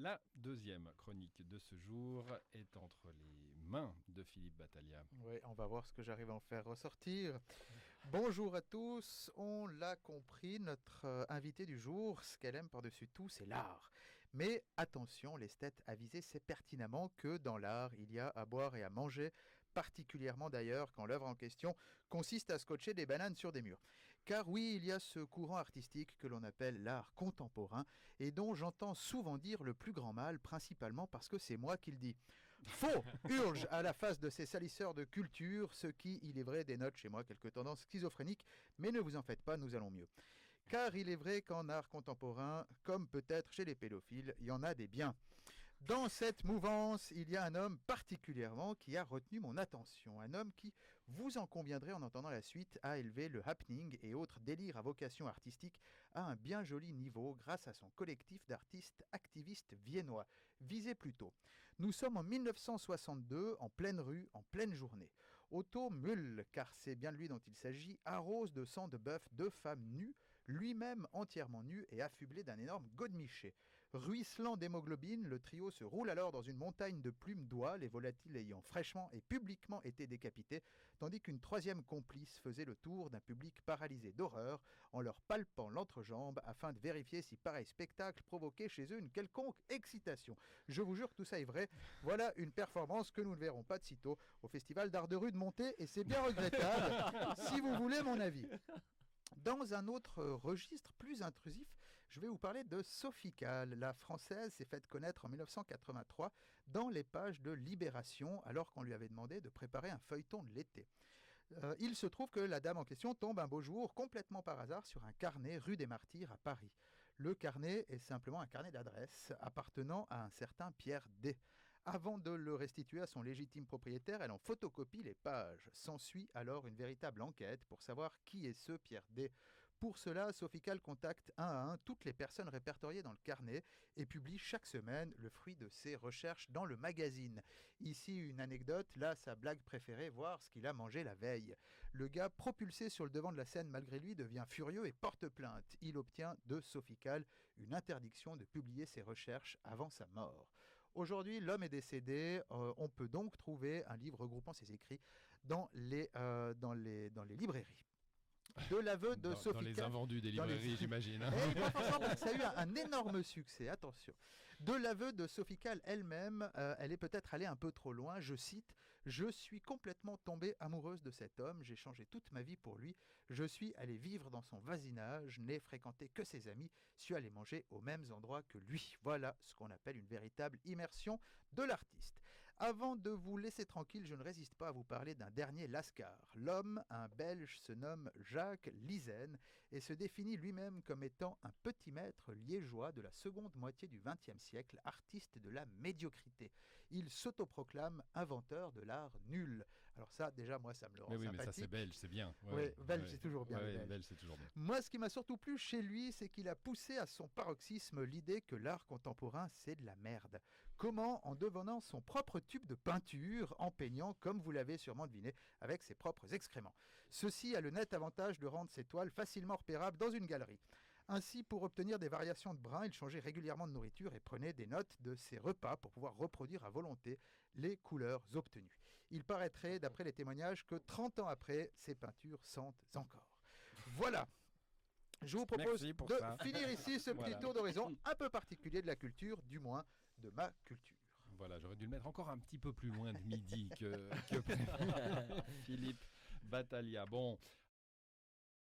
La deuxième chronique de ce jour est entre les mains de Philippe Battaglia. Oui, on va voir ce que j'arrive à en faire ressortir. Bonjour à tous, on l'a compris, notre invité du jour, ce qu'elle aime par-dessus tout, c'est l'art. Mais attention, l'esthète avisée sait pertinemment que dans l'art, il y a à boire et à manger, particulièrement d'ailleurs quand l'œuvre en question consiste à scotcher des bananes sur des murs. Car oui, il y a ce courant artistique que l'on appelle l'art contemporain et dont j'entends souvent dire le plus grand mal, principalement parce que c'est moi qui le dis. Faux, urge à la face de ces salisseurs de culture, ce qui, il est vrai, dénote chez moi quelques tendances schizophréniques, mais ne vous en faites pas, nous allons mieux. Car il est vrai qu'en art contemporain, comme peut-être chez les pédophiles, il y en a des biens. Dans cette mouvance, il y a un homme particulièrement qui a retenu mon attention. Un homme qui, vous en conviendrez en entendant la suite, a élevé le happening et autres délires à vocation artistique à un bien joli niveau grâce à son collectif d'artistes activistes viennois. Visez plutôt. Nous sommes en 1962, en pleine rue, en pleine journée. Otto Müll, car c'est bien de lui dont il s'agit, arrose de sang de bœuf deux femmes nues, lui-même entièrement nu et affublé d'un énorme godemiché. Ruisselant d'hémoglobine, le trio se roule alors dans une montagne de plumes d'oies, les volatiles ayant fraîchement et publiquement été décapités, tandis qu'une troisième complice faisait le tour d'un public paralysé d'horreur en leur palpant l'entrejambe afin de vérifier si pareil spectacle provoquait chez eux une quelconque excitation. Je vous jure que tout ça est vrai. Voilà une performance que nous ne verrons pas de sitôt au Festival d'Art de Rue de Monté et c'est bien regrettable si vous voulez mon avis. Dans un autre registre plus intrusif, je vais vous parler de Sophie Calle. La Française s'est faite connaître en 1983 dans les pages de Libération alors qu'on lui avait demandé de préparer un feuilleton de l'été. Il se trouve que la dame en question tombe un beau jour, complètement par hasard, sur un carnet rue des Martyrs à Paris. Le carnet est simplement un carnet d'adresses appartenant à un certain Pierre D. Avant de le restituer à son légitime propriétaire, elle en photocopie les pages. S'ensuit alors une véritable enquête pour savoir qui est ce Pierre D. Pour cela, Sophie Calle contacte un à un toutes les personnes répertoriées dans le carnet et publie chaque semaine le fruit de ses recherches dans le magazine. Ici une anecdote, là sa blague préférée, voir ce qu'il a mangé la veille. Le gars, propulsé sur le devant de la scène malgré lui, devient furieux et porte plainte. Il obtient de Sophie Calle une interdiction de publier ses recherches avant sa mort. Aujourd'hui, l'homme est décédé. On peut donc trouver un livre regroupant ses écrits dans les librairies. De l'aveu de Sophie Calle. Dans les invendus des librairies, j'imagine. Pas forcément, ça a eu un énorme succès, attention. De l'aveu de Sophie Calle elle-même, elle est peut-être allée un peu trop loin. Je cite, « Je suis complètement tombée amoureuse de cet homme, j'ai changé toute ma vie pour lui, je suis allée vivre dans son voisinage, n'ai fréquenté que ses amis, suis allée manger aux mêmes endroits que lui. » Voilà ce qu'on appelle une véritable immersion de l'artiste. Avant de vous laisser tranquille, je ne résiste pas à vous parler d'un dernier lascar. L'homme, un Belge, se nomme Jacques Lizen et se définit lui-même comme étant un petit maître liégeois de la seconde moitié du XXe siècle, artiste de la médiocrité. Il s'autoproclame inventeur de l'art nul. Alors ça, déjà, moi, ça me le rend sympathique. Mais ça, c'est belge, c'est bien. Belge, c'est toujours bien. Belge, c'est toujours bien. Moi, ce qui m'a surtout plu chez lui, c'est qu'il a poussé à son paroxysme l'idée que l'art contemporain, c'est de la merde. Comment? En devenant son propre tube de peinture, en peignant, comme vous l'avez sûrement deviné, avec ses propres excréments. Ceci a le net avantage de rendre ses toiles facilement repérables dans une galerie. Ainsi, pour obtenir des variations de brun, il changeait régulièrement de nourriture et prenait des notes de ses repas pour pouvoir reproduire à volonté les couleurs obtenues. Il paraîtrait, d'après les témoignages, que 30 ans après, ses peintures sentent encore. Voilà. Je vous propose de finir ici ce petit tour d'horizon un peu particulier de la culture, du moins de ma culture. Voilà, j'aurais dû le mettre encore un petit peu plus loin de midi que Philippe Battaglia. Bon,